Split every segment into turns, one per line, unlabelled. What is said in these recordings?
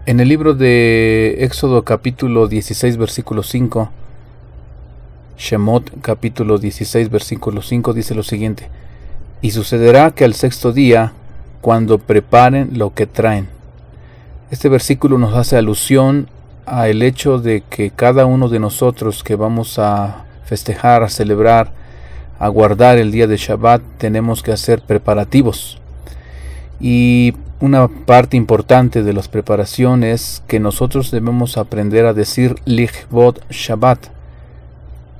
En el libro de Éxodo capítulo 16 versículo 5, Shemot capítulo 16 versículo 5 dice lo siguiente: y sucederá que al sexto día, cuando preparen lo que traen. Este versículo nos hace alusión al hecho de que cada uno de nosotros que vamos a festejar, a celebrar, a guardar el día de Shabbat, tenemos que hacer preparativos. Y una parte importante de las preparaciones es que nosotros debemos aprender a decir Lichvod Shabbat,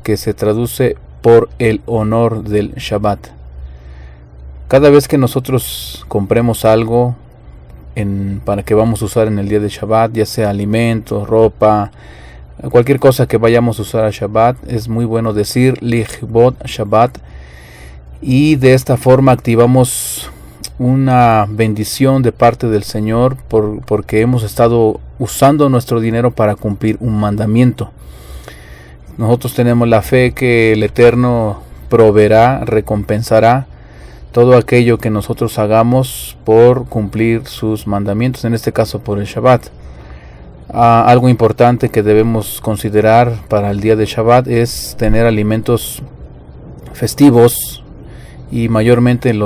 que se traduce por el honor del Shabbat. Cada vez que nosotros compremos algo para que vamos a usar en el día de Shabbat, ya sea alimentos, ropa, cualquier cosa que vayamos a usar a Shabbat, es muy bueno decir Lichvod Shabbat, y de esta forma activamos una bendición de parte del Señor porque hemos estado usando nuestro dinero para cumplir un mandamiento. Nosotros tenemos la fe que el Eterno proveerá, recompensará todo aquello que nosotros hagamos por cumplir sus mandamientos, en este caso por el Shabbat. Algo importante que debemos considerar para el día de Shabbat es tener alimentos festivos, y mayormente en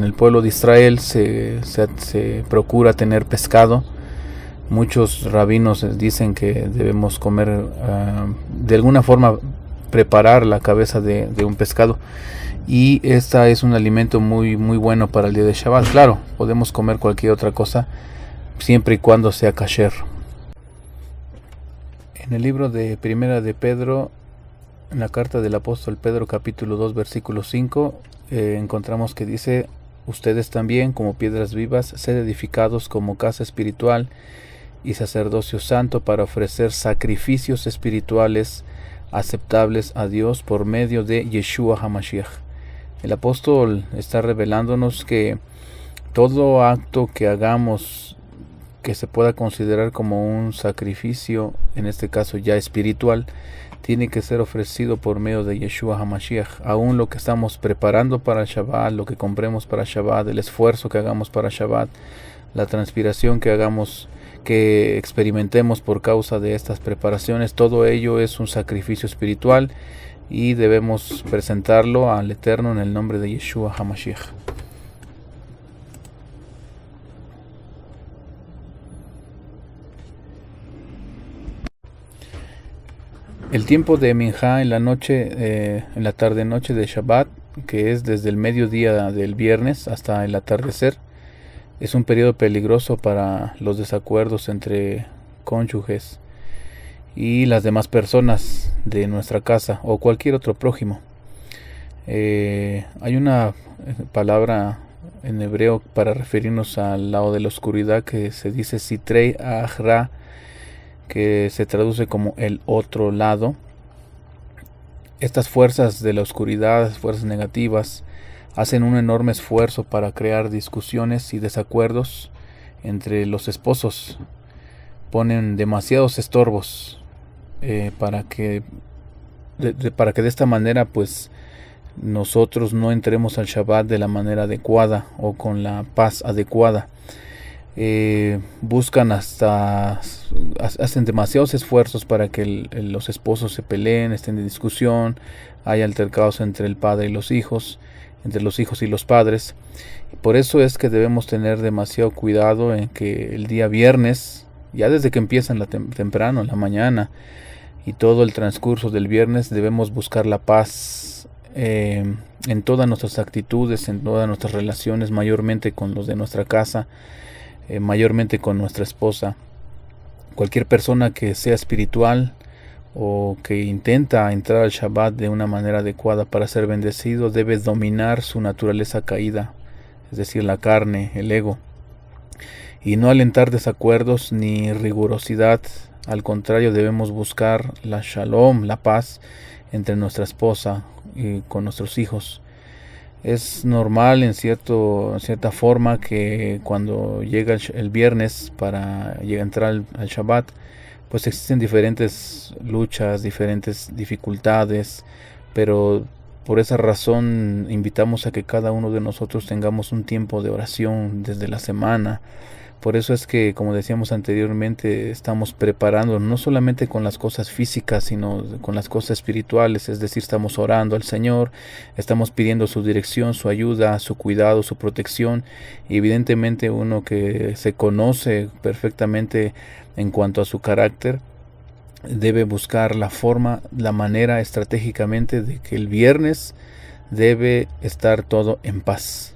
el pueblo de Israel se procura tener pescado. Muchos rabinos dicen que debemos comer, de alguna forma preparar la cabeza de un pescado, y esta es un alimento muy bueno para el día de Shabbat. Claro, podemos comer cualquier otra cosa siempre y cuando sea kasher. En el libro de Primera de Pedro, en la carta del apóstol Pedro capítulo 2 versículo 5, encontramos que dice: ustedes también, como piedras vivas, sed edificados como casa espiritual y sacerdocio santo, para ofrecer sacrificios espirituales aceptables a Dios por medio de Yeshua HaMashiach. El apóstol está revelándonos que todo acto que hagamos que se pueda considerar como un sacrificio, en este caso ya espiritual, tiene que ser ofrecido por medio de Yeshua HaMashiach. Aún lo que estamos preparando para Shabbat, lo que compremos para Shabbat, el esfuerzo que hagamos para Shabbat, la transpiración que hagamos, que experimentemos por causa de estas preparaciones, todo ello es un sacrificio espiritual y debemos presentarlo al Eterno en el nombre de Yeshua HaMashiach. El tiempo de Minjá en la noche, en la tarde-noche de Shabbat, que es desde el mediodía del viernes hasta el atardecer, es un periodo peligroso para los desacuerdos entre cónyuges y las demás personas de nuestra casa o cualquier otro prójimo. Hay una palabra en hebreo para referirnos al lado de la oscuridad que se dice Sitrei Ahra, que se traduce como el otro lado. Estas fuerzas de la oscuridad, fuerzas negativas, hacen un enorme esfuerzo para crear discusiones y desacuerdos entre los esposos. Ponen demasiados estorbos para que de esta manera pues nosotros no entremos al Shabbat de la manera adecuada o con la paz adecuada. Hacen demasiados esfuerzos para que los esposos se peleen, estén en discusión, haya altercados entre el padre y los hijos, entre los hijos y los padres. Por eso es que debemos tener demasiado cuidado en que el día viernes, ya desde que empiezan temprano, en la mañana, y todo el transcurso del viernes, debemos buscar la paz en todas nuestras actitudes, en todas nuestras relaciones, mayormente con los de nuestra casa, mayormente con nuestra esposa. Cualquier persona que sea espiritual o que intenta entrar al Shabbat de una manera adecuada para ser bendecido debe dominar su naturaleza caída, es decir, la carne, el ego, y no alentar desacuerdos ni rigurosidad. Al contrario, debemos buscar la shalom, la paz entre nuestra esposa y con nuestros hijos. Es normal en cierta forma que cuando llega el viernes para entrar al Shabbat, pues existen diferentes luchas, diferentes dificultades, pero por esa razón invitamos a que cada uno de nosotros tengamos un tiempo de oración desde la semana Por eso es que, como decíamos anteriormente, estamos preparando no solamente con las cosas físicas, sino con las cosas espirituales. Es decir, estamos orando al Señor, estamos pidiendo su dirección, su ayuda, su cuidado, su protección. Y evidentemente uno que se conoce perfectamente en cuanto a su carácter, debe buscar la forma, la manera estratégicamente de que el viernes debe estar todo en paz.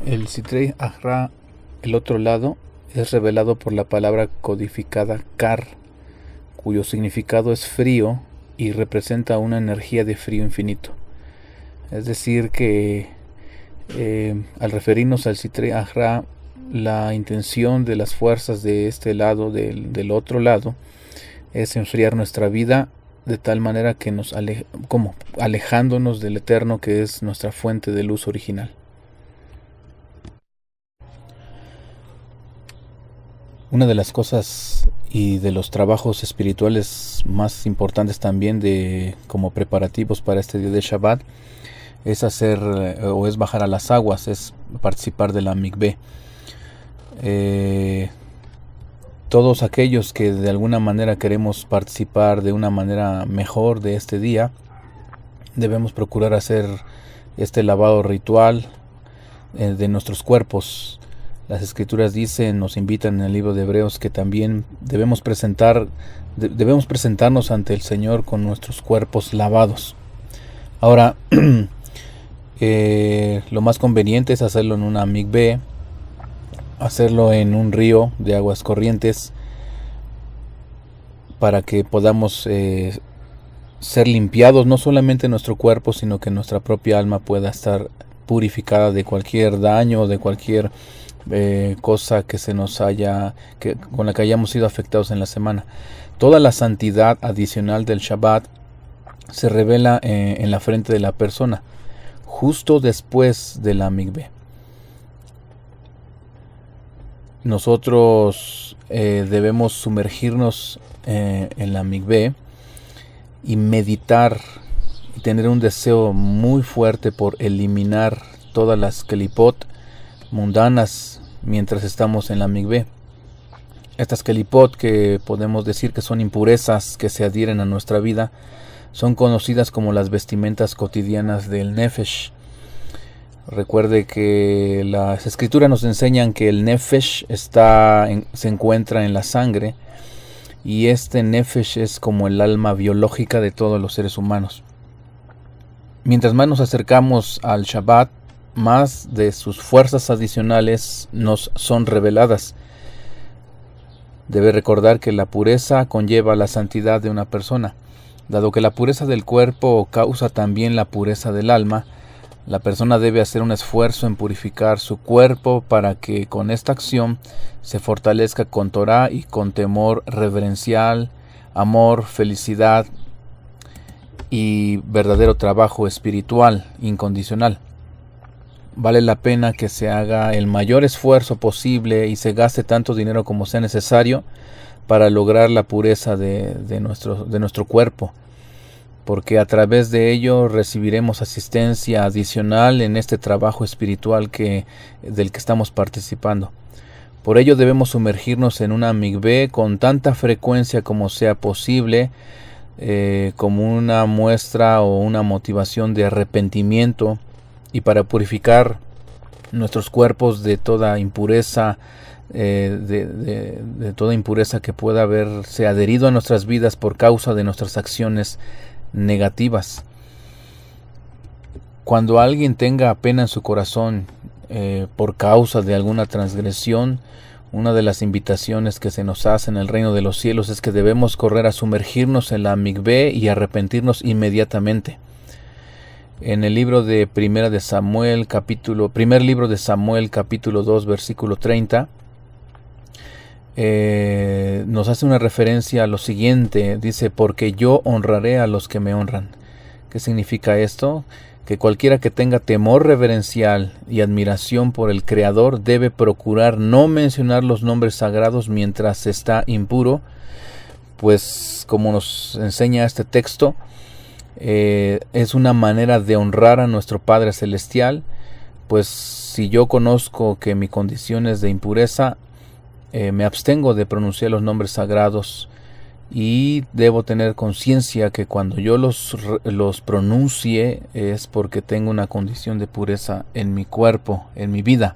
El Sitrei Ahra, el otro lado, es revelado por la palabra codificada Kar, cuyo significado es frío y representa una energía de frío infinito. Es decir que al referirnos al Sitrei Ahra, la intención de las fuerzas de este lado, del otro lado, es enfriar nuestra vida de tal manera que nos alejándonos del Eterno, que es nuestra fuente de luz original. Una de las cosas y de los trabajos espirituales más importantes también como preparativos para este día de Shabbat es es bajar a las aguas, es participar de la mikveh. Todos aquellos que de alguna manera queremos participar de una manera mejor de este día, debemos procurar hacer este lavado ritual de nuestros cuerpos. Las Escrituras nos invitan en el libro de Hebreos que también debemos presentarnos ante el Señor con nuestros cuerpos lavados. Ahora, lo más conveniente es hacerlo en una mikveh, hacerlo en un río de aguas corrientes, para que podamos ser limpiados, no solamente nuestro cuerpo, sino que nuestra propia alma pueda estar purificada de cualquier daño, de cualquier cosa que con la que hayamos sido afectados en la semana. Toda la santidad adicional del Shabbat se revela en la frente de la persona, justo después de la mikveh. Nosotros debemos sumergirnos en la mikveh y meditar y tener un deseo muy fuerte por eliminar todas las kelipot mundanas mientras estamos en la mikveh. Estas kelipot, que podemos decir que son impurezas que se adhieren a nuestra vida, son conocidas como las vestimentas cotidianas del nefesh. Recuerde que las Escrituras nos enseñan que el nefesh se encuentra en la sangre, y este nefesh es como el alma biológica de todos los seres humanos. Mientras más nos acercamos al Shabbat, más de sus fuerzas adicionales nos son reveladas. Debe recordar que la pureza conlleva la santidad de una persona. Dado que la pureza del cuerpo causa también la pureza del alma, la persona debe hacer un esfuerzo en purificar su cuerpo para que con esta acción se fortalezca con Torah y con temor reverencial, amor, felicidad y verdadero trabajo espiritual incondicional. Vale la pena que se haga el mayor esfuerzo posible y se gaste tanto dinero como sea necesario para lograr la pureza de nuestro cuerpo, porque a través de ello recibiremos asistencia adicional en este trabajo espiritual del que estamos participando. Por ello debemos sumergirnos en una mikveh con tanta frecuencia como sea posible, como una muestra o una motivación de arrepentimiento, y para purificar nuestros cuerpos de toda impureza, de toda impureza que pueda haberse adherido a nuestras vidas por causa de nuestras acciones negativas. Cuando alguien tenga pena en su corazón por causa de alguna transgresión, una de las invitaciones que se nos hace en el reino de los cielos es que debemos correr a sumergirnos en la mikveh y arrepentirnos inmediatamente. En el libro de primer libro de Samuel, capítulo 2, versículo 30, nos hace una referencia a lo siguiente. Dice: porque yo honraré a los que me honran. ¿Qué significa esto? Que cualquiera que tenga temor reverencial y admiración por el Creador debe procurar no mencionar los nombres sagrados mientras está impuro, pues como nos enseña este texto, es una manera de honrar a nuestro Padre Celestial. Pues si yo conozco que mi condición es de impureza, me abstengo de pronunciar los nombres sagrados, y debo tener conciencia que cuando yo los pronuncie es porque tengo una condición de pureza en mi cuerpo, en mi vida.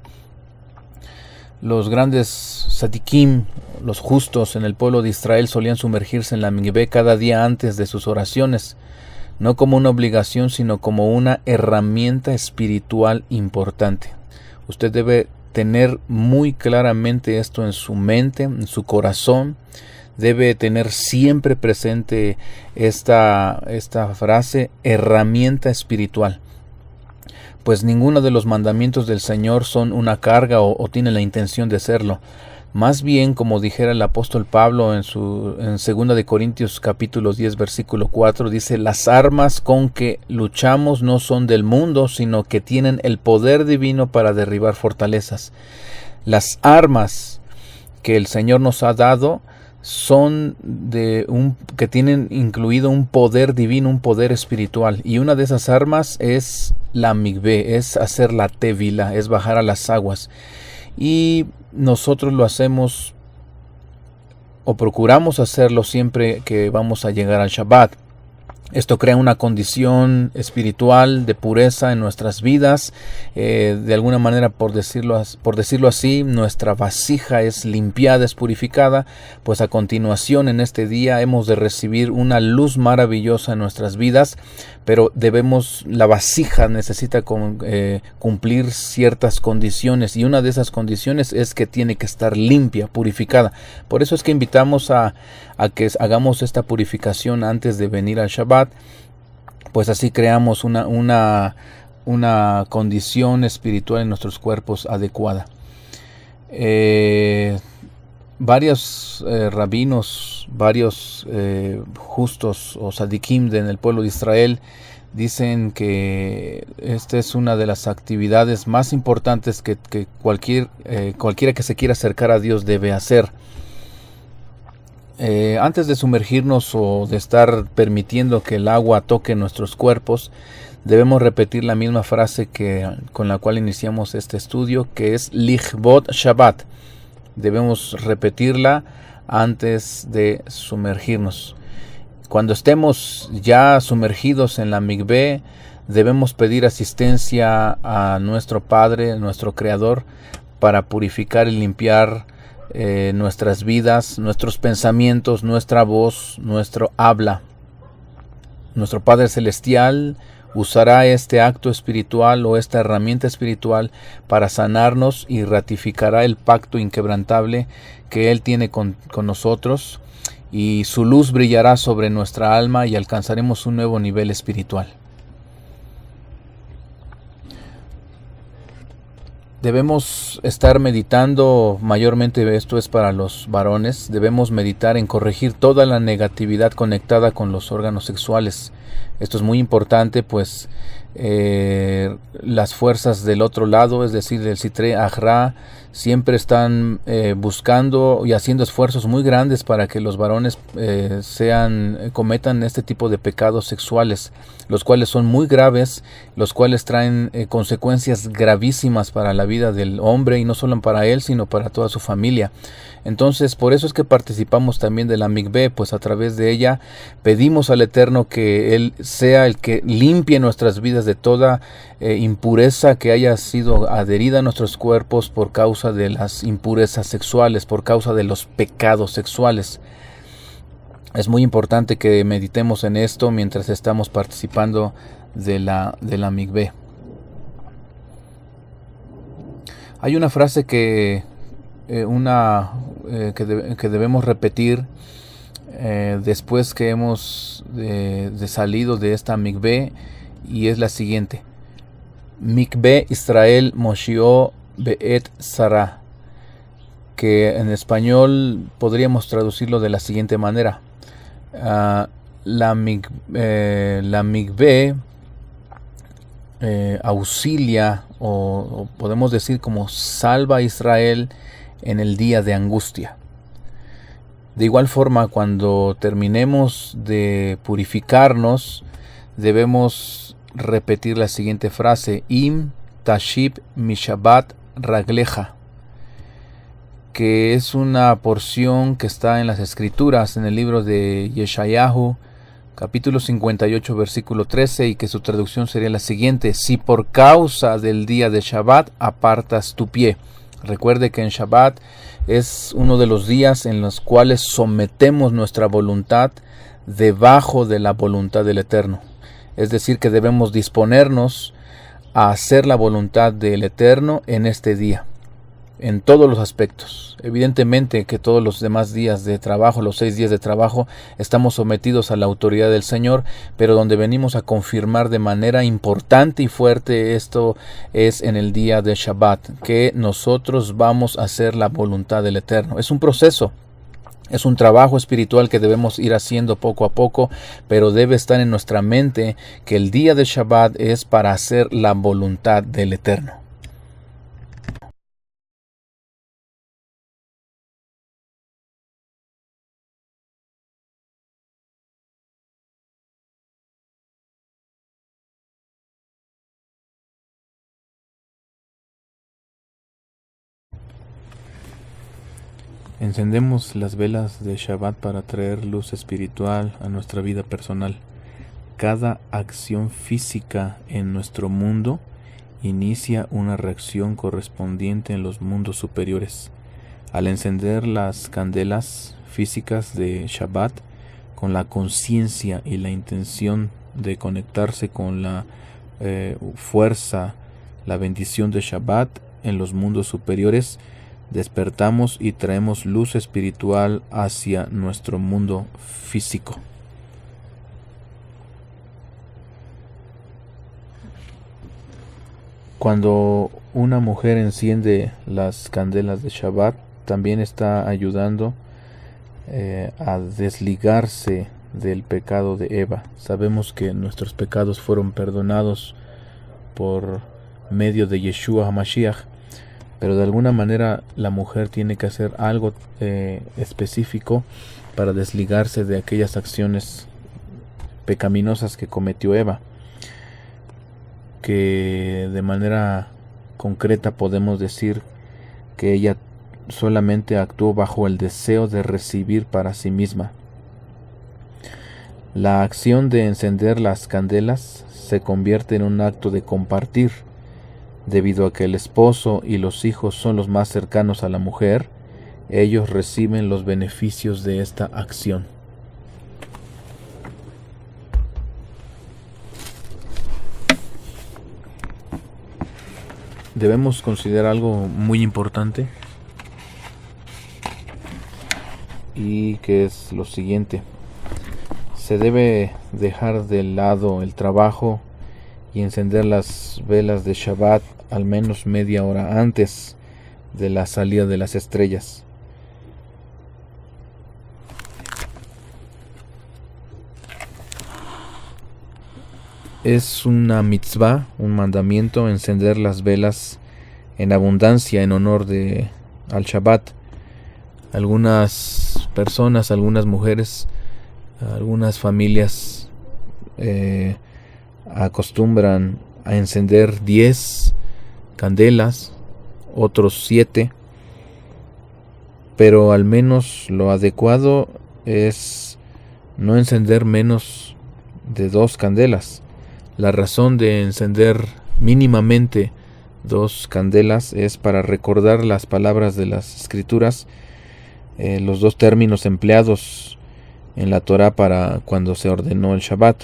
Los grandes Sadikim, los justos en el pueblo de Israel, solían sumergirse en la Mikvé cada día antes de sus oraciones, no como una obligación, sino como una herramienta espiritual importante. Usted debe tener muy claramente esto en su mente, en su corazón. Debe tener siempre presente esta frase, herramienta espiritual. Pues ninguno de los mandamientos del Señor son una carga o tienen la intención de serlo. Más bien, como dijera el apóstol Pablo en 2 de Corintios capítulo 10 versículo 4, dice: las armas con que luchamos no son del mundo, sino que tienen el poder divino para derribar fortalezas. Las armas que el Señor nos ha dado son que tienen incluido un poder divino, un poder espiritual, y una de esas armas es la Mikvé, es hacer la tevila, es bajar a las aguas, y nosotros lo hacemos o procuramos hacerlo siempre que vamos a llegar al Shabbat. Esto crea una condición espiritual de pureza en nuestras vidas. De alguna manera, por decirlo así, nuestra vasija es limpiada, es purificada, pues a continuación en este día hemos de recibir una luz maravillosa en nuestras vidas, pero la vasija necesita cumplir ciertas condiciones, y una de esas condiciones es que tiene que estar limpia, purificada. Por eso es que invitamos a que hagamos esta purificación antes de venir al Shabbat, pues así creamos una condición espiritual en nuestros cuerpos adecuada. Varios rabinos, varios justos o sadikim en el pueblo de Israel dicen que esta es una de las actividades más importantes que cualquiera que se quiera acercar a Dios debe hacer. Antes de sumergirnos o de estar permitiendo que el agua toque nuestros cuerpos, debemos repetir la misma frase con la cual iniciamos este estudio, que es Lichbot Shabbat. Debemos repetirla antes de sumergirnos. Cuando estemos ya sumergidos en la Mikvé, debemos pedir asistencia a nuestro Padre, nuestro Creador, para purificar y limpiar nuestras vidas, nuestros pensamientos, nuestra voz, nuestro habla. Nuestro Padre Celestial usará este acto espiritual o esta herramienta espiritual para sanarnos y ratificará el pacto inquebrantable que Él tiene con nosotros, y su luz brillará sobre nuestra alma y alcanzaremos un nuevo nivel espiritual. Debemos estar meditando, mayormente esto es para los varones, debemos meditar en corregir toda la negatividad conectada con los órganos sexuales. Esto es muy importante, pues las fuerzas del otro lado, es decir, del Sitre Achra, siempre están buscando y haciendo esfuerzos muy grandes para que los varones cometan este tipo de pecados sexuales, los cuales son muy graves, los cuales traen consecuencias gravísimas para la vida del hombre, y no solo para él, sino para toda su familia. Entonces, por eso es que participamos también de la Mikvé, pues a través de ella pedimos al Eterno que Él sea el que limpie nuestras vidas de toda impureza que haya sido adherida a nuestros cuerpos por causa de las impurezas sexuales, por causa de los pecados sexuales. Es muy importante que meditemos en esto mientras estamos participando de la Mikvé. Hay una frase que debemos repetir después que hemos salido de esta Mikvé, y es la siguiente: Mikvé Israel Moshio Be'et Sarah, que en español podríamos traducirlo de la siguiente manera: la Mikvé auxilia, o podemos decir como salva a Israel en el día de angustia. De igual forma, cuando terminemos de purificarnos, debemos repetir la siguiente frase: Im tashib mi Shabbat ragleja, que es una porción que está en las Escrituras, en el libro de Yeshayahu, capítulo 58, versículo 13, y que su traducción sería la siguiente: si por causa del día de Shabbat apartas tu pie. Recuerde que en Shabbat es uno de los días en los cuales sometemos nuestra voluntad debajo de la voluntad del Eterno. Es decir, que debemos disponernos a hacer la voluntad del Eterno en este día, en todos los aspectos. Evidentemente que todos los demás días de trabajo, los 6 días de trabajo, estamos sometidos a la autoridad del Señor, pero donde venimos a confirmar de manera importante y fuerte esto es en el día de Shabbat, que nosotros vamos a hacer la voluntad del Eterno. Es un proceso, es un trabajo espiritual que debemos ir haciendo poco a poco, pero debe estar en nuestra mente que el día de Shabbat es para hacer la voluntad del Eterno. Encendemos las velas de Shabbat para traer luz espiritual a nuestra vida personal. Cada acción física en nuestro mundo inicia una reacción correspondiente en los mundos superiores. Al encender las candelas físicas de Shabbat con la conciencia y la intención de conectarse con la fuerza, la bendición de Shabbat en los mundos superiores, despertamos y traemos luz espiritual hacia nuestro mundo físico. Cuando una mujer enciende las candelas de Shabbat, también está ayudando a desligarse del pecado de Eva. Sabemos que nuestros pecados fueron perdonados por medio de Yeshua HaMashiach, pero de alguna manera la mujer tiene que hacer algo específico para desligarse de aquellas acciones pecaminosas que cometió Eva, que de manera concreta podemos decir que ella solamente actuó bajo el deseo de recibir para sí misma. La acción de encender las candelas se convierte en un acto de compartir. Debido a que el esposo y los hijos son los más cercanos a la mujer, ellos reciben los beneficios de esta acción. Debemos considerar algo muy importante, y que es lo siguiente: se debe dejar de lado el trabajo y encender las velas de Shabbat al menos media hora antes de la salida de las estrellas. Es una mitzvah, un mandamiento, encender las velas en abundancia en honor al Shabbat. Algunas personas, algunas mujeres, algunas familias acostumbran a encender 10 candelas, otros 7, pero al menos lo adecuado es no encender menos de 2 candelas. La razón de encender mínimamente 2 candelas es para recordar las palabras de las Escrituras, los 2 términos empleados en la Torá para cuando se ordenó el Shabbat.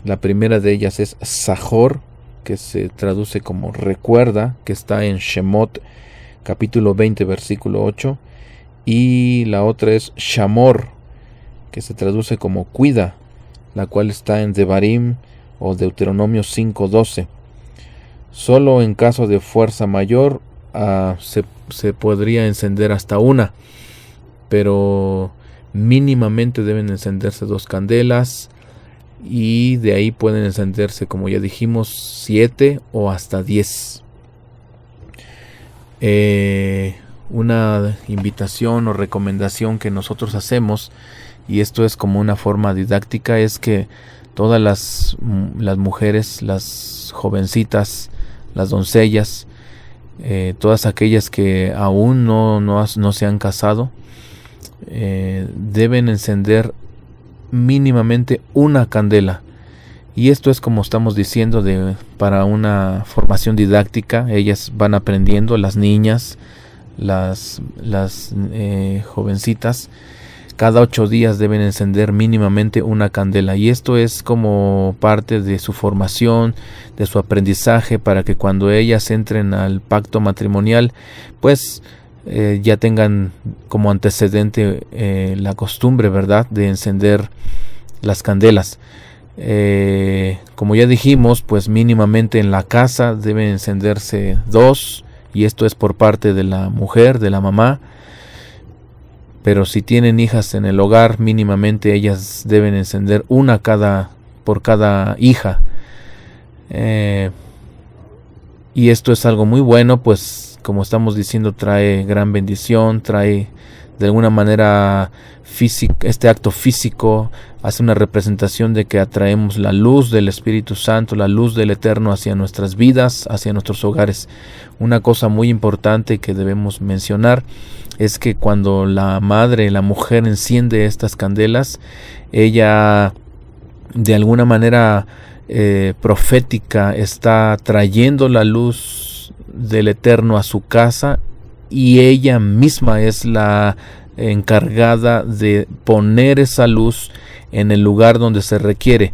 La primera de ellas es Zahor, que se traduce como recuerda, que está en Shemot capítulo 20 versículo 8, y la otra es Shamor, que se traduce como cuida, la cual está en Devarim o Deuteronomio 5:12. Solo en caso de fuerza mayor se podría encender hasta 1, pero mínimamente deben encenderse 2 candelas, y de ahí pueden encenderse, como ya dijimos, 7 o hasta 10. Una invitación o recomendación que nosotros hacemos, y esto es como una forma didáctica, es que todas las mujeres, las jovencitas, las doncellas, todas aquellas que aún no se han casado, deben encender mínimamente una candela. Y esto es, como estamos diciendo, para una formación didáctica. Ellas van aprendiendo, las niñas, las jovencitas, cada 8 días deben encender mínimamente una candela, y esto es como parte de su formación, de su aprendizaje, para que cuando ellas entren al pacto matrimonial, pues ya tengan como antecedente la costumbre, ¿verdad?, de encender las candelas. Como ya dijimos, pues mínimamente en la casa deben encenderse 2, y esto es por parte de la mujer, de la mamá. Pero si tienen hijas en el hogar, mínimamente ellas deben encender una por cada hija. Y esto es algo muy bueno, pues como estamos diciendo, trae gran bendición, trae de alguna manera este acto físico hace una representación de que atraemos la luz del Espíritu Santo, la luz del Eterno hacia nuestras vidas, hacia nuestros hogares. Una cosa muy importante que debemos mencionar es que cuando la mujer enciende estas candelas, ella de alguna manera profética está trayendo la luz del Eterno a su casa, y ella misma es la encargada de poner esa luz en el lugar donde se requiere.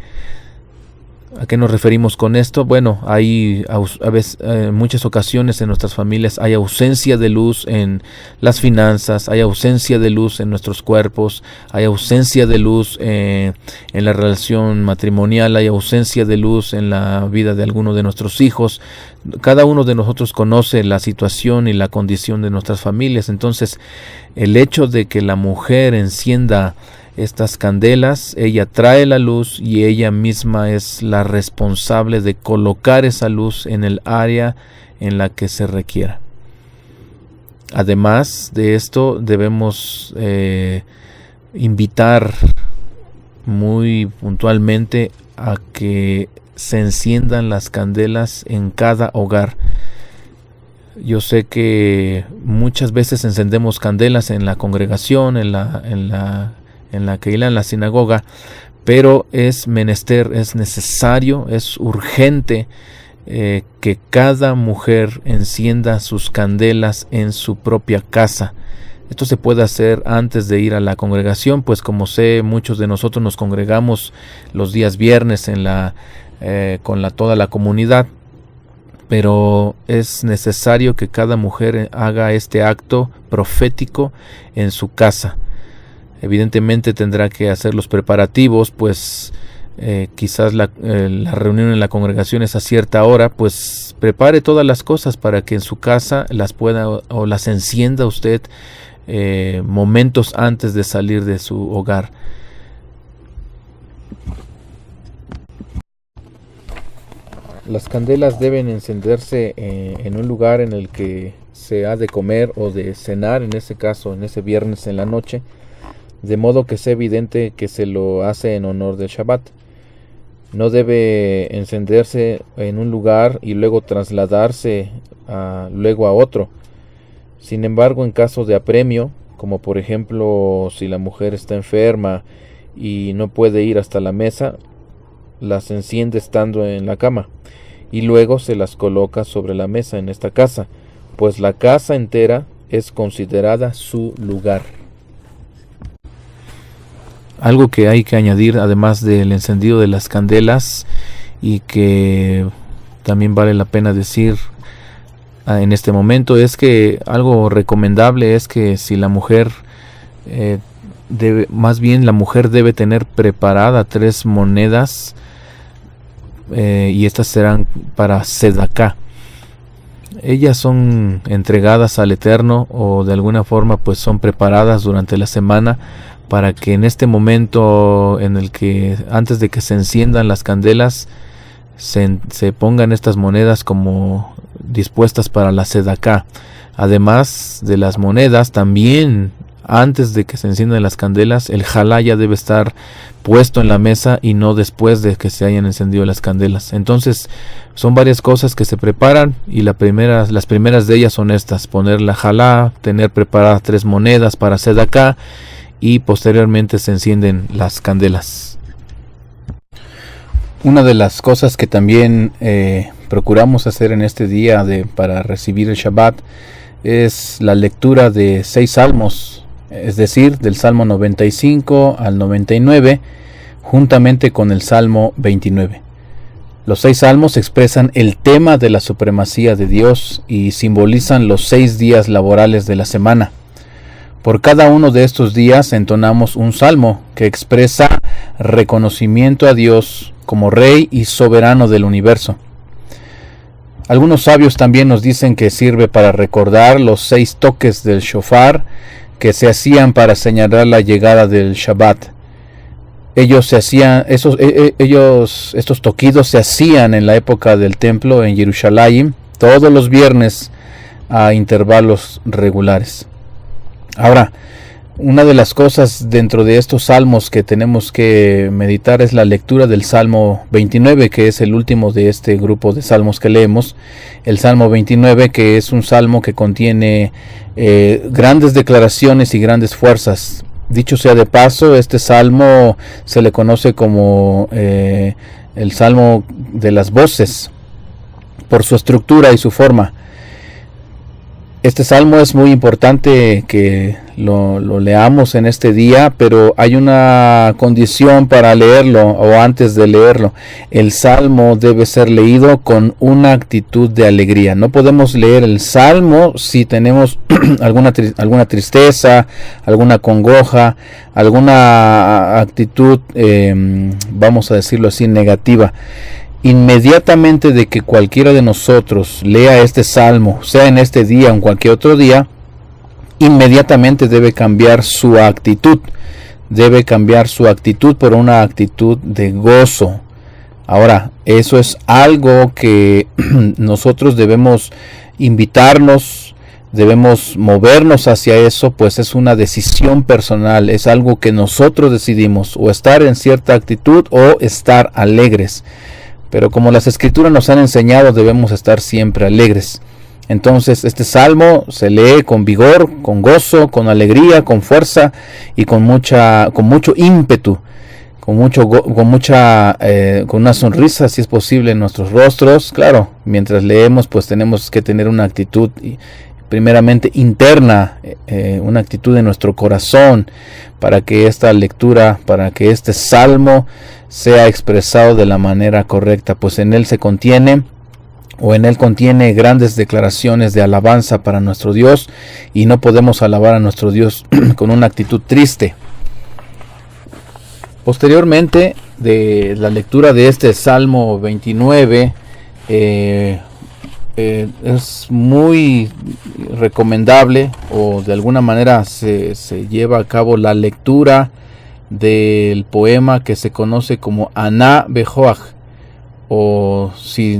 ¿A qué nos referimos con esto? Bueno, hay a veces, en muchas ocasiones en nuestras familias hay ausencia de luz en las finanzas, hay ausencia de luz en nuestros cuerpos, hay ausencia de luz en la relación matrimonial, hay ausencia de luz en la vida de alguno de nuestros hijos. Cada uno de nosotros conoce la situación y la condición de nuestras familias. Entonces, el hecho de que la mujer encienda estas candelas, ella trae la luz, y ella misma es la responsable de colocar esa luz en el área en la que se requiera. Además de esto, debemos invitar muy puntualmente a que se enciendan las candelas en cada hogar. Yo sé que muchas veces encendemos candelas en la congregación, en la Keilah, en la sinagoga, pero es necesario, es urgente que cada mujer encienda sus candelas en su propia casa. Esto se puede hacer antes de ir a la congregación, pues como sé, muchos de nosotros nos congregamos los días viernes con toda la comunidad, pero es necesario que cada mujer haga este acto profético en su casa. Evidentemente tendrá que hacer los preparativos, pues quizás la reunión en la congregación es a cierta hora, pues prepare todas las cosas para que en su casa las pueda o las encienda usted momentos antes de salir de su hogar. Las candelas deben encenderse en un lugar en el que se ha de comer o de cenar, en ese caso, en ese viernes en la noche, de modo que sea evidente que se lo hace en honor del Shabbat. No debe encenderse en un lugar y luego trasladarse luego a otro. Sin embargo, en caso de apremio, como por ejemplo si la mujer está enferma y no puede ir hasta la mesa, las enciende estando en la cama, y luego se las coloca sobre la mesa en esta casa, pues la casa entera es considerada su lugar. Algo que hay que añadir, además del encendido de las candelas, y que también vale la pena decir en este momento, es que algo recomendable es que si la mujer la mujer debe tener preparada 3 monedas, y estas serán para Sedaká. Ellas son entregadas al Eterno, o de alguna forma pues son preparadas durante la semana, para que en este momento en el que antes de que se enciendan las candelas se pongan estas monedas como dispuestas para la Sedaká. Además de las monedas, también antes de que se enciendan las candelas, el jalá ya debe estar puesto en la mesa y no después de que se hayan encendido las candelas. Entonces son varias cosas que se preparan y las primeras de ellas son estas: poner la jalá, tener preparadas 3 monedas para sedacá, y posteriormente se encienden las candelas. Una de las cosas que también procuramos hacer en este día para recibir el Shabbat es la lectura de 6 salmos, es decir, del Salmo 95 al 99, juntamente con el Salmo 29. Los 6 salmos expresan el tema de la supremacía de Dios y simbolizan los 6 días laborales de la semana. Por cada uno de estos días entonamos un salmo que expresa reconocimiento a Dios como Rey y Soberano del universo. Algunos sabios también nos dicen que sirve para recordar los 6 toques del shofar que se hacían para señalar la llegada del Shabbat. Estos toquidos se hacían en la época del templo en Jerusalén todos los viernes a intervalos regulares. Ahora, una de las cosas dentro de estos salmos que tenemos que meditar es la lectura del Salmo 29, que es el último de este grupo de salmos que leemos. El Salmo 29, que es un salmo que contiene grandes declaraciones y grandes fuerzas. Dicho sea de paso, este salmo se le conoce como el Salmo de las voces, por su estructura y su forma. Este salmo es muy importante que lo leamos en este día, pero hay una condición para leerlo o antes de leerlo. El salmo debe ser leído con una actitud de alegría. No podemos leer el salmo si tenemos alguna tristeza, alguna congoja, alguna actitud, vamos a decirlo así, negativa. Inmediatamente de que cualquiera de nosotros lea este salmo, sea en este día o en cualquier otro día, inmediatamente debe cambiar su actitud. Debe cambiar su actitud por una actitud de gozo. Ahora, eso es algo que nosotros debemos invitarnos, debemos movernos hacia eso, pues es una decisión personal, es algo que nosotros decidimos, o estar en cierta actitud o estar alegres. Pero como las escrituras nos han enseñado, debemos estar siempre alegres. Entonces este salmo se lee con vigor, con gozo, con alegría, con fuerza y con mucho ímpetu, con una sonrisa, si es posible, en nuestros rostros. Claro, mientras leemos, pues tenemos que tener una actitud primeramente interna, una actitud en nuestro corazón, para que esta lectura, para que este salmo sea expresado de la manera correcta, pues en él contiene grandes declaraciones de alabanza para nuestro Dios, y no podemos alabar a nuestro Dios con una actitud triste. Posteriormente de la lectura de este Salmo 29, es muy recomendable, o de alguna manera se lleva a cabo la lectura del poema que se conoce como Aná Bejoach, o si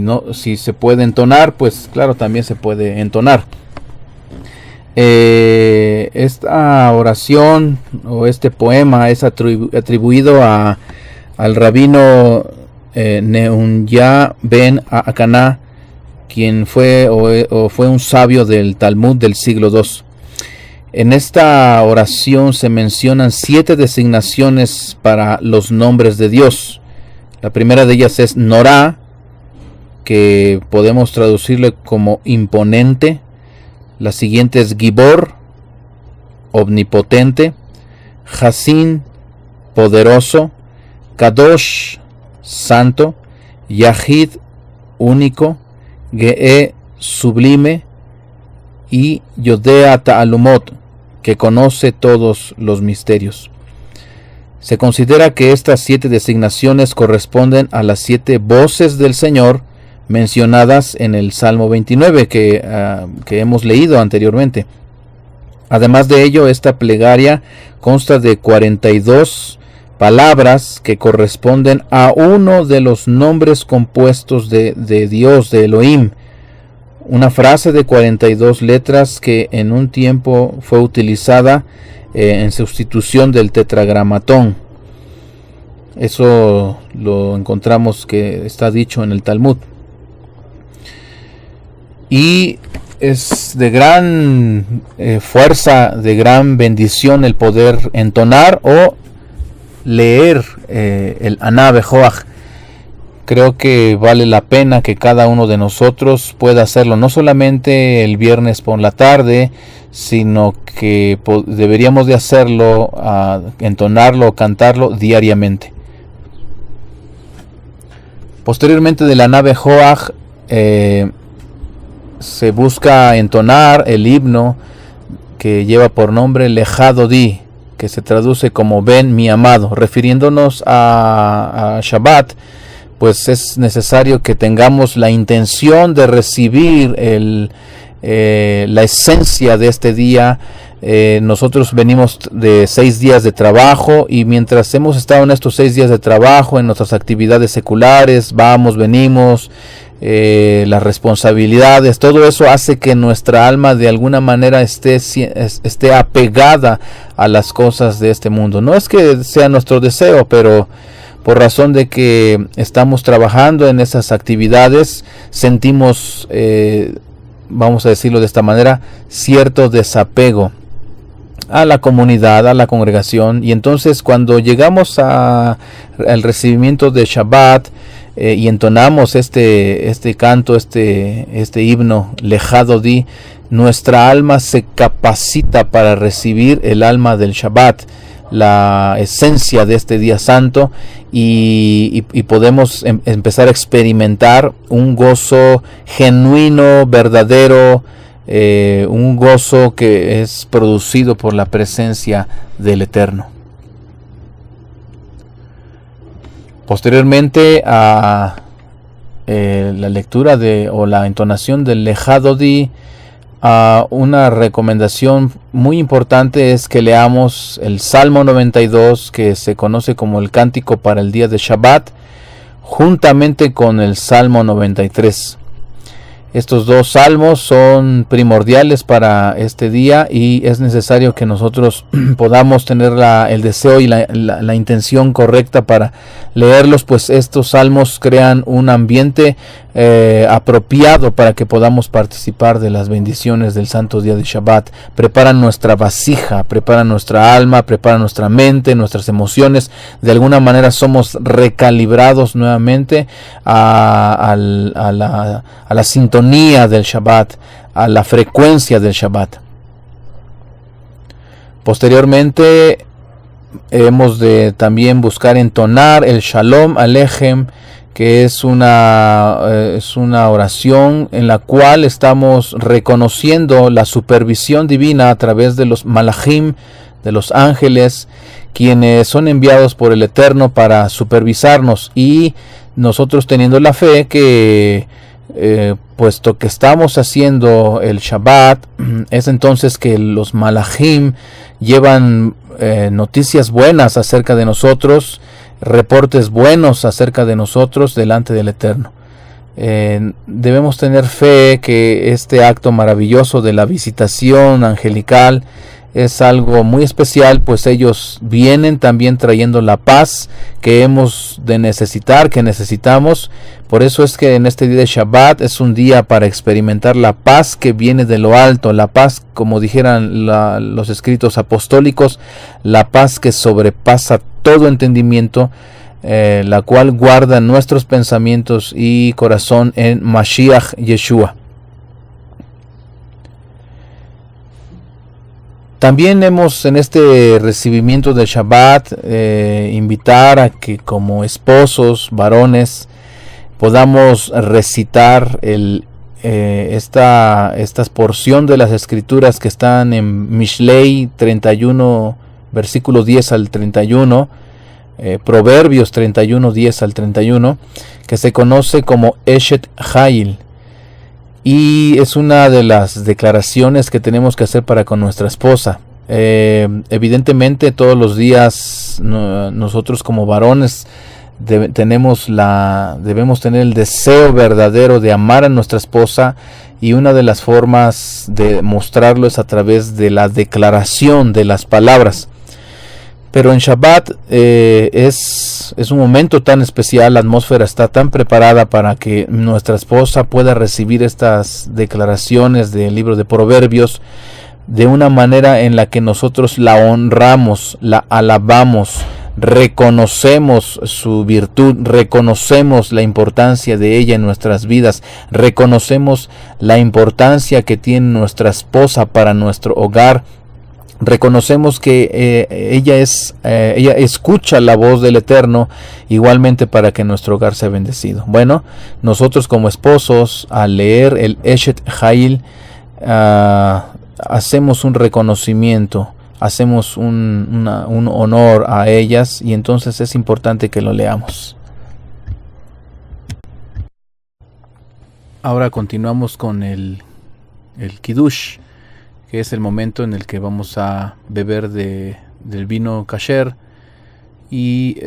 se puede entonar, pues claro, también se puede entonar. Esta oración o este poema es atribuido al rabino Nehemías ben Akaná, quien fue un sabio del Talmud del siglo II. En esta oración se mencionan 7 designaciones para los nombres de Dios. La primera de ellas es Norá, que podemos traducirle como imponente. La siguiente es Gibor, omnipotente. Hasin, poderoso. Kadosh, santo. Yahid, único. Ge'e, sublime. Y Yodea Ta'alumot, que conoce todos los misterios. Se considera que estas 7 designaciones corresponden a las 7 voces del Señor mencionadas en el Salmo 29 que hemos leído anteriormente. Además de ello, esta plegaria consta de 42 palabras que corresponden a uno de los nombres compuestos de Dios, de Elohim. Una frase de 42 letras que en un tiempo fue utilizada en sustitución del tetragramatón. Eso lo encontramos que está dicho en el Talmud. Y es de gran fuerza, de gran bendición el poder entonar o leer el Aná Bejoach. Creo que vale la pena que cada uno de nosotros pueda hacerlo, no solamente el viernes por la tarde, sino que deberíamos de hacerlo, entonarlo, cantarlo diariamente. Posteriormente del Aná Bejoach se busca entonar el himno que lleva por nombre Lejá Dodi, que se traduce como Ven mi amado, refiriéndonos a Shabbat. Pues es necesario que tengamos la intención de recibir la esencia de este día. Nosotros venimos de 6 días de trabajo, y mientras hemos estado en estos 6 días de trabajo, en nuestras actividades seculares, vamos, venimos, las responsabilidades, todo eso hace que nuestra alma de alguna manera esté apegada a las cosas de este mundo. No es que sea nuestro deseo, pero por razón de que estamos trabajando en esas actividades, sentimos, vamos a decirlo de esta manera, cierto desapego a la comunidad, a la congregación. Y entonces cuando llegamos al recibimiento de Shabbat y entonamos este canto, este himno Lejá Dodi, nuestra alma se capacita para recibir el alma del Shabbat, la esencia de este día santo, y podemos empezar a experimentar un gozo genuino, verdadero, un gozo que es producido por la presencia del Eterno. Posteriormente a la lectura o la entonación del Lejá Dodi, una recomendación muy importante es que leamos el Salmo 92, que se conoce como el cántico para el día de Shabbat, juntamente con el Salmo 93. Estos dos salmos son primordiales para este día, y es necesario que nosotros podamos tener el deseo y la intención correcta para leerlos, pues estos salmos crean un ambiente apropiado para que podamos participar de las bendiciones del santo día de Shabbat. Preparan nuestra vasija, preparan nuestra alma, preparan nuestra mente, nuestras emociones. De alguna manera somos recalibrados nuevamente a la sintonía del Shabbat, a la frecuencia del Shabbat. Posteriormente hemos de también buscar entonar el Shalom Aleichem, que es una oración en la cual estamos reconociendo la supervisión divina a través de los malachim, de los ángeles, quienes son enviados por el Eterno para supervisarnos, y nosotros teniendo la fe que puesto que estamos haciendo el Shabbat, es entonces que los malachim llevan noticias buenas acerca de nosotros, reportes buenos acerca de nosotros delante del Eterno. Debemos tener fe que este acto maravilloso de la visitación angelical es algo muy especial, pues ellos vienen también trayendo la paz que hemos de necesitar, que necesitamos. Por eso es que en este día de Shabbat es un día para experimentar la paz que viene de lo alto, la paz, como dijeran los escritos apostólicos, la paz que sobrepasa todo entendimiento, la cual guarda nuestros pensamientos y corazón en Mashiach Yeshua. También hemos en este recibimiento del Shabbat invitar a que como esposos, varones, podamos recitar esta porción de las escrituras que están en Mishlei 31, versículo 10 al 31, Proverbios 31, 10 al 31, que se conoce como Eshet Hail. Y es una de las declaraciones que tenemos que hacer para con nuestra esposa. Evidentemente todos los días nosotros como varones debemos tener el deseo verdadero de amar a nuestra esposa y una de las formas de mostrarlo es a través de la declaración de las palabras. Pero en Shabbat es un momento tan especial, la atmósfera está tan preparada para que nuestra esposa pueda recibir estas declaraciones del libro de Proverbios de una manera en la que nosotros la honramos, la alabamos, reconocemos su virtud, reconocemos la importancia de ella en nuestras vidas, reconocemos la importancia que tiene nuestra esposa para nuestro hogar. Reconocemos que ella escucha la voz del Eterno igualmente para que nuestro hogar sea bendecido. Bueno, nosotros como esposos, al leer el Eshet Hail, hacemos un reconocimiento, hacemos un honor a ellas, y entonces es importante que lo leamos. Ahora continuamos con el Kiddush, que es el momento en el que vamos a beber del vino kasher, y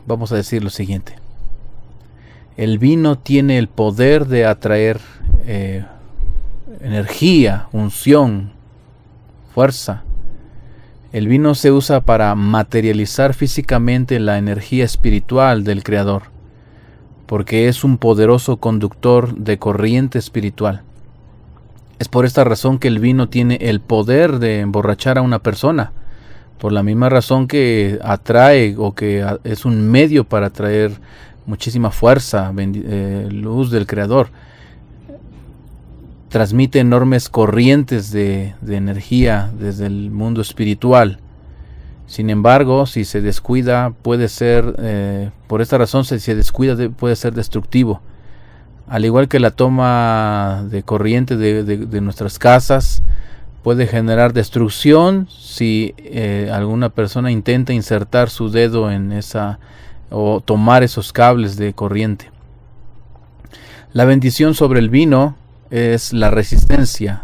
vamos a decir lo siguiente: el vino tiene el poder de atraer energía, unción, fuerza. El vino se usa para materializar físicamente la energía espiritual del Creador, porque es un poderoso conductor de corriente espiritual. Es por esta razón que el vino tiene el poder de emborrachar a una persona, por la misma razón que atrae, o que es un medio para atraer muchísima fuerza, luz del Creador. Transmite enormes corrientes de energía desde el mundo espiritual. Sin embargo, si se descuida, puede ser, por esta razón, si se descuida, puede ser destructivo. Al igual que la toma de corriente de nuestras casas puede generar destrucción si alguna persona intenta insertar su dedo en esa, o tomar esos cables de corriente. La bendición sobre el vino es la resistencia,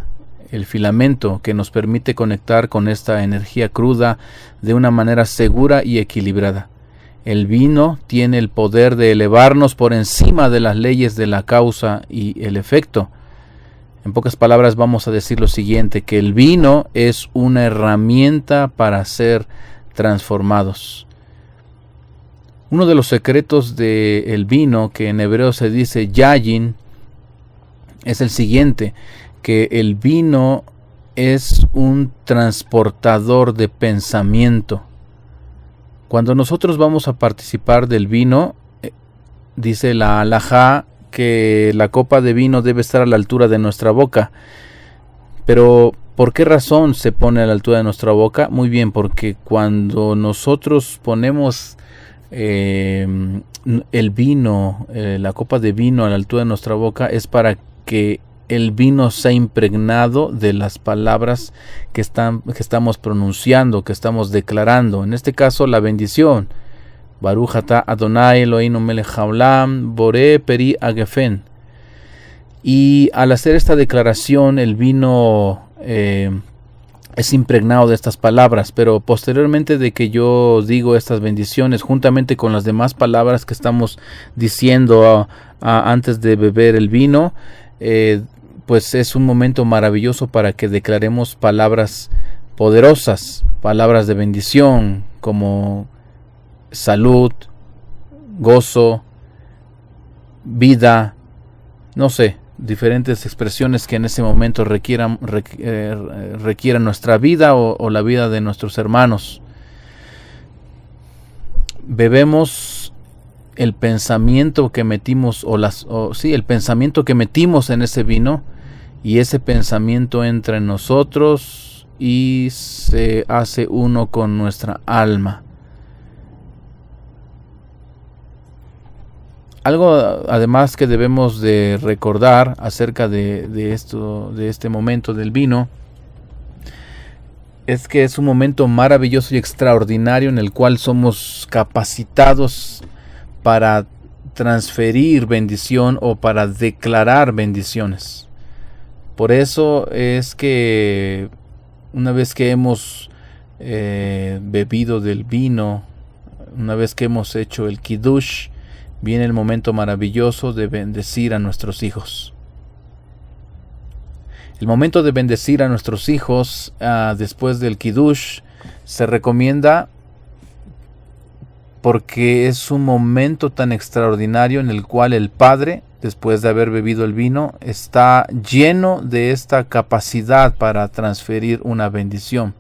el filamento que nos permite conectar con esta energía cruda de una manera segura y equilibrada. El vino tiene el poder de elevarnos por encima de las leyes de la causa y el efecto. En pocas palabras vamos a decir lo siguiente: que el vino es una herramienta para ser transformados. Uno de los secretos del vino, que en hebreo se dice yayin, es el siguiente: que el vino es un transportador de pensamiento. Cuando nosotros vamos a participar del vino, dice la halajá que la copa de vino debe estar a la altura de nuestra boca. Pero, ¿por qué razón se pone a la altura de nuestra boca? Muy bien, porque cuando nosotros ponemos el vino, la copa de vino a la altura de nuestra boca, es para que el vino sea impregnado de las palabras que estamos pronunciando, que estamos declarando. En este caso, la bendición: Baruch atah Adonai Eloheinu melech haolam boré peri agefen. Y al hacer esta declaración, el vino es impregnado de estas palabras. Pero posteriormente de que yo digo estas bendiciones, juntamente con las demás palabras que estamos diciendo antes de beber el vino, pues es un momento maravilloso para que declaremos palabras poderosas, palabras de bendición, como salud, gozo, vida, no sé, diferentes expresiones que en ese momento requieran nuestra vida o la vida de nuestros hermanos. Bebemos el pensamiento que metimos, el pensamiento que metimos en ese vino, y ese pensamiento entra en nosotros y se hace uno con nuestra alma. Algo además que debemos de recordar acerca de este momento del vino, es que es un momento maravilloso y extraordinario en el cual somos capacitados para transferir bendición o para declarar bendiciones. Por eso es que una vez que hemos bebido del vino, una vez que hemos hecho el Kiddush, viene el momento maravilloso de bendecir a nuestros hijos. El momento de bendecir a nuestros hijos después del Kiddush se recomienda porque es un momento tan extraordinario en el cual el padre, después de haber bebido el vino, está lleno de esta capacidad para transferir una bendición.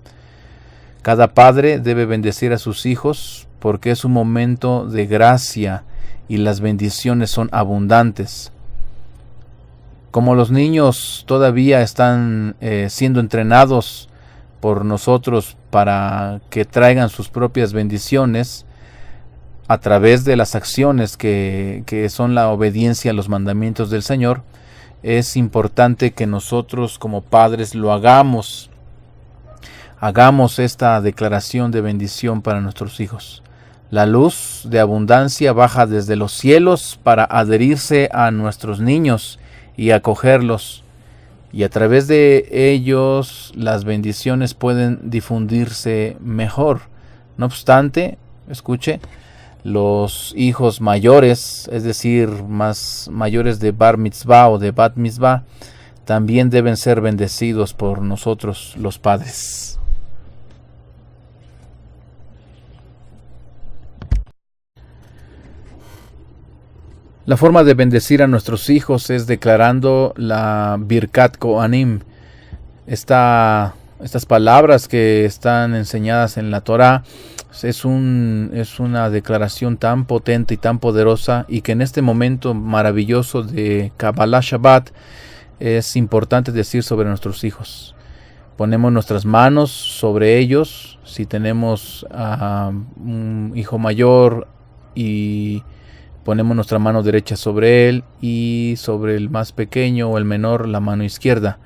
Cada padre debe bendecir a sus hijos porque es un momento de gracia y las bendiciones son abundantes. Como los niños todavía están siendo entrenados por nosotros para que traigan sus propias bendiciones a través de las acciones que son la obediencia a los mandamientos del Señor, es importante que nosotros como padres lo hagamos. Hagamos esta declaración de bendición para nuestros hijos. La luz de abundancia baja desde los cielos para adherirse a nuestros niños y acogerlos, y a través de ellos las bendiciones pueden difundirse mejor. No obstante, escuche, los hijos mayores, es decir, más mayores de Bar Mitzvah o de Bat Mitzvah, también deben ser bendecidos por nosotros los padres. La forma de bendecir a nuestros hijos es declarando la Birkat Kohanim. Estas palabras que están enseñadas en la Torah es una declaración tan potente y tan poderosa, y que en este momento maravilloso de Kabbalah Shabbat es importante decir sobre nuestros hijos. Ponemos nuestras manos sobre ellos. Si tenemos un hijo mayor, y ponemos nuestra mano derecha sobre él, y sobre el más pequeño o el menor la mano izquierda.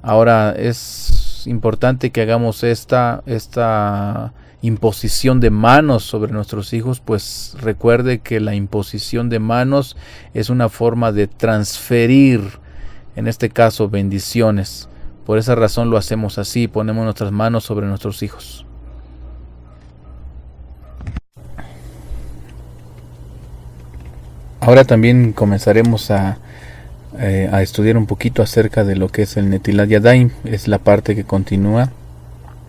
Ahora es importante que hagamos esta imposición de manos sobre nuestros hijos, pues recuerde que la imposición de manos es una forma de transferir, en este caso, bendiciones. Por esa razón lo hacemos así, ponemos nuestras manos sobre nuestros hijos. Ahora también comenzaremos a estudiar un poquito acerca de lo que es el Netilat Yadayim. Es la parte que continúa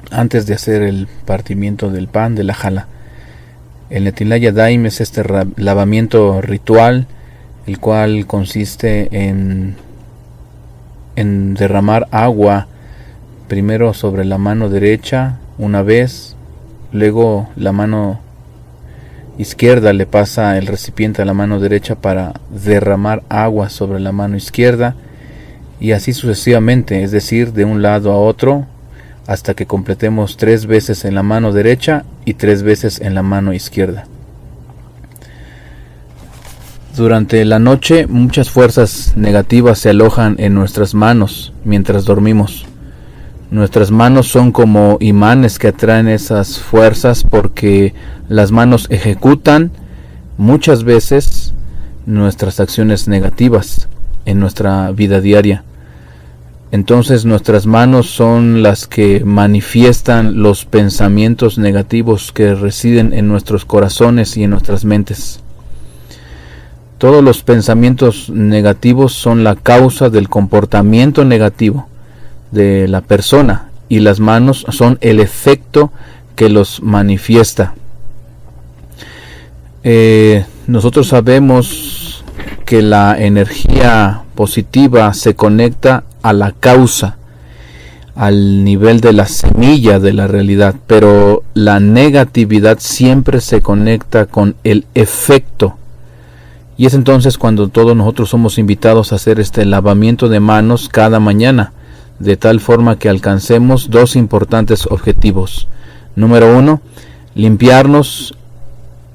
antes de hacer el partimiento del pan de la jalá. El Netilat Yadayim es este lavamiento ritual, el cual consiste en derramar agua primero sobre la mano derecha una vez, luego la mano izquierda le pasa el recipiente a la mano derecha para derramar agua sobre la mano izquierda, y así sucesivamente, es decir, de un lado a otro, hasta que completemos 3 veces en la mano derecha y 3 veces en la mano izquierda. Durante la noche muchas fuerzas negativas se alojan en nuestras manos mientras dormimos. Nuestras manos son como imanes que atraen esas fuerzas, porque las manos ejecutan muchas veces nuestras acciones negativas en nuestra vida diaria. Entonces nuestras manos son las que manifiestan los pensamientos negativos que residen en nuestros corazones y en nuestras mentes. Todos los pensamientos negativos son la causa del comportamiento negativo de la persona, y las manos son el efecto que los manifiesta. Nosotros sabemos que la energía positiva se conecta a la causa, al nivel de la semilla de la realidad, pero la negatividad siempre se conecta con el efecto. Y es entonces cuando todos nosotros somos invitados a hacer este lavamiento de manos cada mañana, de tal forma que alcancemos 2 importantes objetivos. Número 1, limpiarnos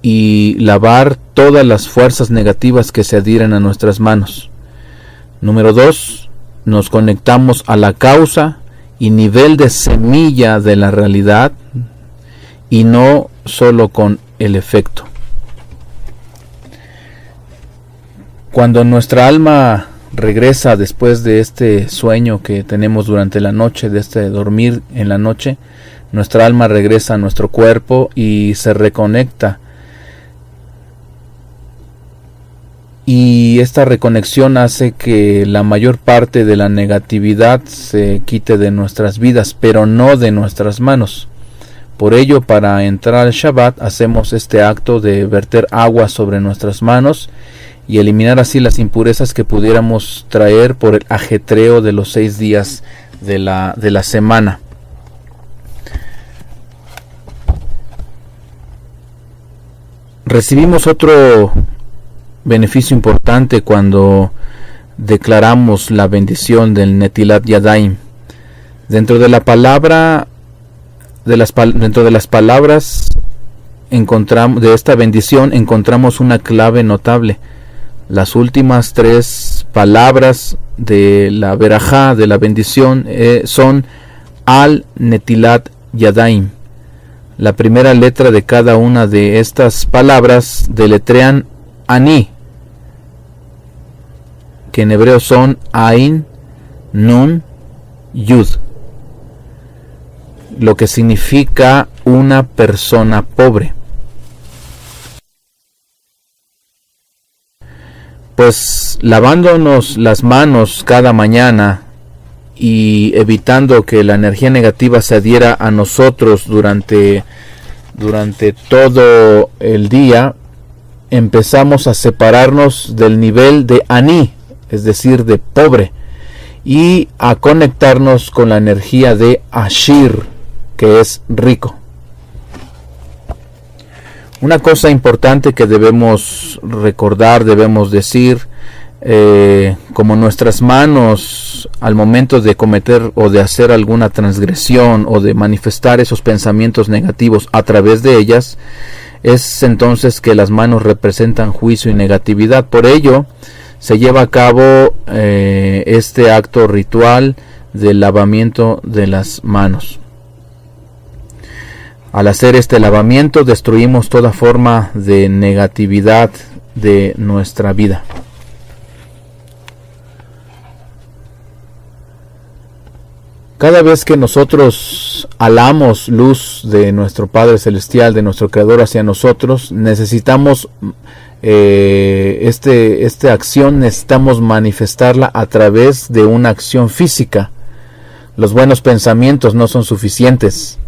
y lavar todas las fuerzas negativas que se adhieren a nuestras manos. Número 2, nos conectamos a la causa y nivel de semilla de la realidad, y no solo con el efecto. Cuando nuestra alma regresa después de este sueño que tenemos durante la noche, de este dormir en la noche, nuestra alma regresa a nuestro cuerpo y se reconecta, y esta reconexión hace que la mayor parte de la negatividad se quite de nuestras vidas, pero no de nuestras manos. Por ello, para entrar al Shabbat, hacemos este acto de verter agua sobre nuestras manos y eliminar así las impurezas que pudiéramos traer por el ajetreo de los 6 días de la semana. Recibimos otro beneficio importante cuando declaramos la bendición del Netilat Yadayim. Dentro de la palabra, dentro de las palabras de esta bendición encontramos una clave notable. Las últimas 3 palabras de la verajá, de la bendición, son al Netilat Yadayim. La primera letra de cada una de estas palabras deletrean Ani, que en hebreo son Ain, Nun, Yud, lo que significa una persona pobre. Pues lavándonos las manos cada mañana y evitando que la energía negativa se adhiera a nosotros durante todo el día, empezamos a separarnos del nivel de Ani, es decir, de pobre, y a conectarnos con la energía de Ashir, que es rico. Una cosa importante que debemos recordar, debemos decir, como nuestras manos al momento de cometer o de hacer alguna transgresión o de manifestar esos pensamientos negativos a través de ellas, es entonces que las manos representan juicio y negatividad. Por ello se lleva a cabo este acto ritual del lavamiento de las manos. Al hacer este lavamiento destruimos toda forma de negatividad de nuestra vida. Cada vez que nosotros halamos luz de nuestro Padre Celestial, de nuestro Creador hacia nosotros, necesitamos esta acción, necesitamos manifestarla a través de una acción física. Los buenos pensamientos no son suficientes.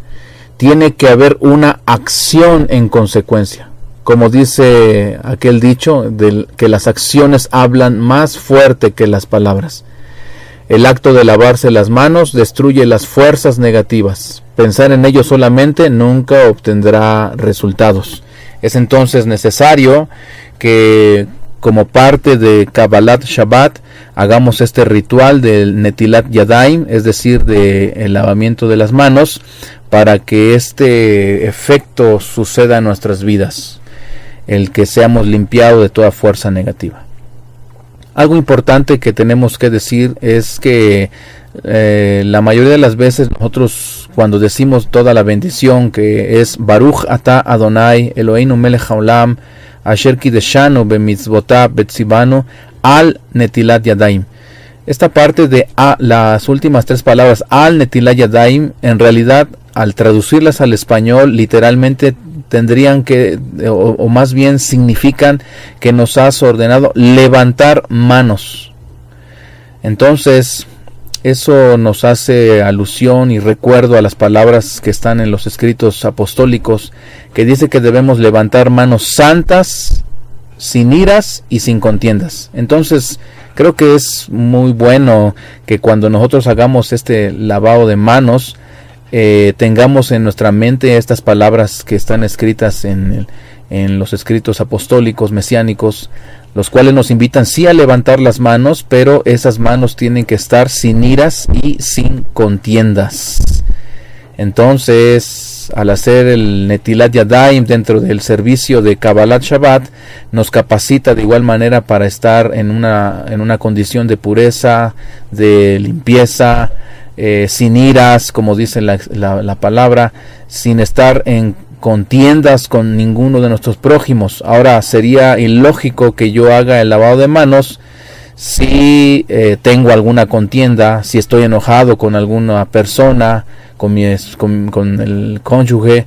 Tiene que haber una acción en consecuencia. Como dice aquel dicho, que las acciones hablan más fuerte que las palabras. El acto de lavarse las manos destruye las fuerzas negativas. Pensar en ello solamente nunca obtendrá resultados. Es entonces necesario que, como parte de Kabbalat Shabbat, hagamos este ritual del Netilat Yadayim, es decir, del lavamiento de las manos, para que este efecto suceda en nuestras vidas, el que seamos limpiados de toda fuerza negativa. Algo importante que tenemos que decir es que la mayoría de las veces nosotros, cuando decimos toda la bendición, que es Baruch Ata Adonai Eloheinu Melech Haolam Asher Kideshanu Bemitzvotav Betzivanu al Netilat Yadayim, esta parte de las últimas 3 palabras al Netilat Yadayim, en realidad al traducirlas al español literalmente tendrían que, o más bien significan que nos has ordenado levantar manos. Entonces eso nos hace alusión y recuerdo a las palabras que están en los escritos apostólicos, que dice que debemos levantar manos santas, sin iras y sin contiendas. Entonces creo que es muy bueno que cuando nosotros hagamos este lavado de manos, tengamos en nuestra mente estas palabras que están escritas en los escritos apostólicos mesiánicos, los cuales nos invitan sí a levantar las manos, pero esas manos tienen que estar sin iras y sin contiendas. Entonces, al hacer el Netilat Yadayim dentro del servicio de Kabbalat Shabbat, nos capacita de igual manera para estar en una condición de pureza, de limpieza, sin iras, como dice la palabra, sin estar en contiendas con ninguno de nuestros prójimos. Ahora, sería ilógico que yo haga el lavado de manos si tengo alguna contienda, si estoy enojado con alguna persona, con el cónyuge,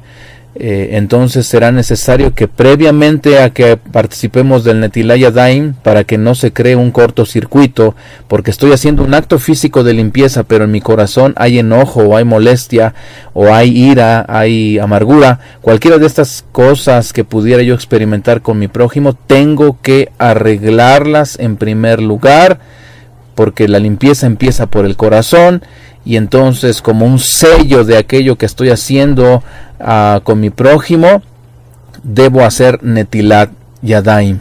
entonces será necesario que previamente a que participemos del Netilat Yadayim, para que no se cree un cortocircuito, porque estoy haciendo un acto físico de limpieza, pero en mi corazón hay enojo, o hay molestia, o hay ira, hay amargura, cualquiera de estas cosas que pudiera yo experimentar con mi prójimo, tengo que arreglarlas en primer lugar, porque la limpieza empieza por el corazón. Y entonces, como un sello de aquello que estoy haciendo con mi prójimo, debo hacer Netilat Yadayim.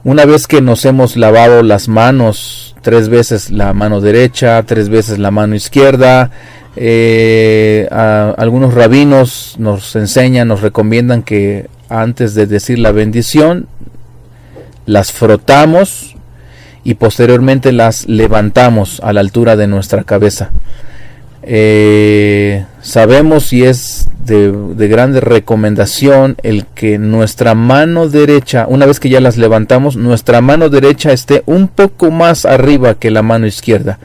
Una vez que nos hemos lavado las manos 3 veces la mano derecha, 3 veces la mano izquierda, algunos rabinos nos enseñan, nos recomiendan que antes de decir la bendición, las frotamos y posteriormente las levantamos a la altura de nuestra cabeza. Sabemos, y es de grande recomendación, el que nuestra mano derecha, una vez que ya las levantamos, nuestra mano derecha esté un poco más arriba que la mano izquierda.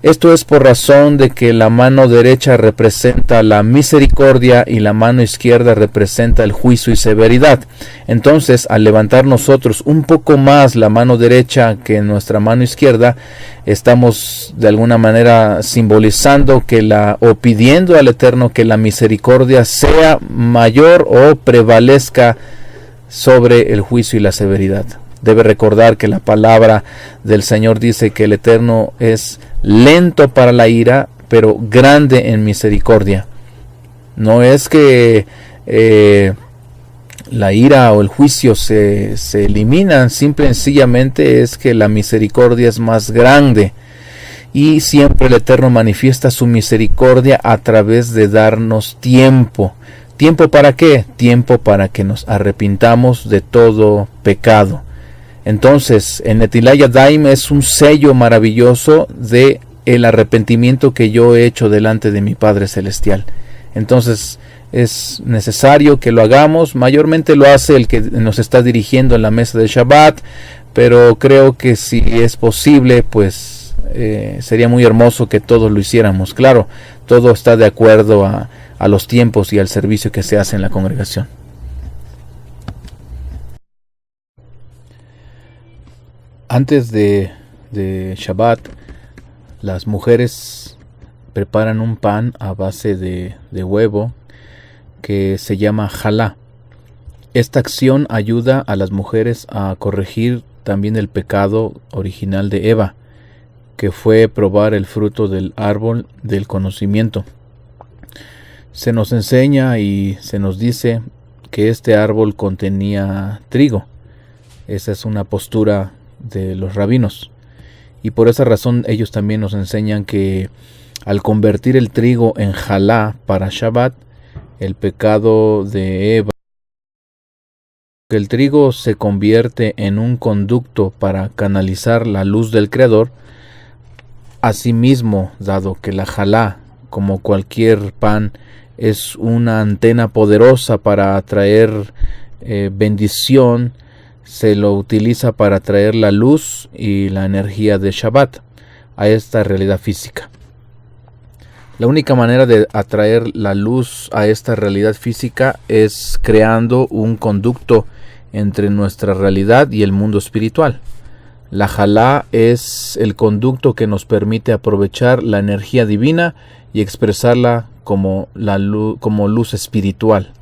Esto es por razón de que la mano derecha representa la misericordia y la mano izquierda representa el juicio y severidad. Entonces, al levantar nosotros un poco más la mano derecha que nuestra mano izquierda, estamos de alguna manera simbolizando o pidiendo al Eterno que la misericordia sea mayor o prevalezca sobre el juicio y la severidad. Debe recordar que la palabra del Señor dice que el Eterno es lento para la ira, pero grande en misericordia. No es que la ira o el juicio se eliminan, simple y sencillamente es que la misericordia es más grande. Y siempre el Eterno manifiesta su misericordia a través de darnos tiempo. ¿Tiempo para qué? Tiempo para que nos arrepintamos de todo pecado. Entonces, el Netilat Yadayim es un sello maravilloso de el arrepentimiento que yo he hecho delante de mi Padre Celestial. Entonces, es necesario que lo hagamos. Mayormente lo hace el que nos está dirigiendo en la mesa de Shabbat, pero creo que si es posible, pues sería muy hermoso que todos lo hiciéramos. Claro, todo está de acuerdo a los tiempos y al servicio que se hace en la congregación. Antes de Shabbat, las mujeres preparan un pan a base de huevo que se llama jalá. Esta acción ayuda a las mujeres a corregir también el pecado original de Eva, que fue probar el fruto del árbol del conocimiento. Se nos enseña y se nos dice que este árbol contenía trigo. Esa es una postura de los rabinos, y por esa razón ellos también nos enseñan que al convertir el trigo en jalá para Shabbat, el pecado de Eva, que el trigo se convierte en un conducto para canalizar la luz del Creador. Asimismo, dado que la jalá, como cualquier pan, es una antena poderosa para atraer bendición, se lo utiliza para traer la luz y la energía de Shabbat a esta realidad física. La única manera de atraer la luz a esta realidad física es creando un conducto entre nuestra realidad y el mundo espiritual. La jalá es el conducto que nos permite aprovechar la energía divina y expresarla como luz espiritual.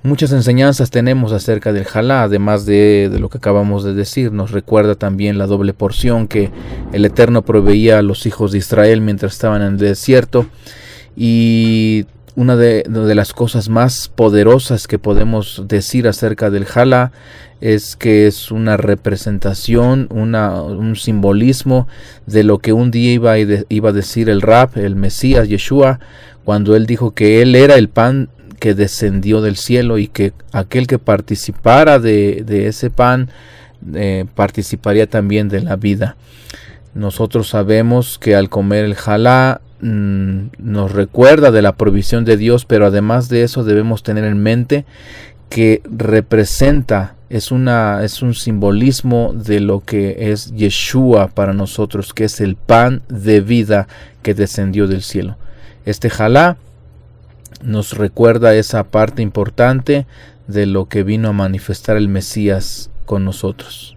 Muchas enseñanzas tenemos acerca del jalá, además de lo que acabamos de decir. Nos recuerda también la doble porción que el Eterno proveía a los hijos de Israel mientras estaban en el desierto. Y una de las cosas más poderosas que podemos decir acerca del jalá es que es una representación, un simbolismo de lo que un día iba a decir el Rab, el Mesías, Yeshua, cuando él dijo que él era el pan que descendió del cielo y que aquel que participara de ese pan participaría también de la vida. Nosotros sabemos que al comer el jalá nos recuerda de la provisión de Dios, pero además de eso debemos tener en mente que representa, es un simbolismo de lo que es Yeshua para nosotros, que es el pan de vida que descendió del cielo. Este jalá nos recuerda esa parte importante de lo que vino a manifestar el Mesías con nosotros.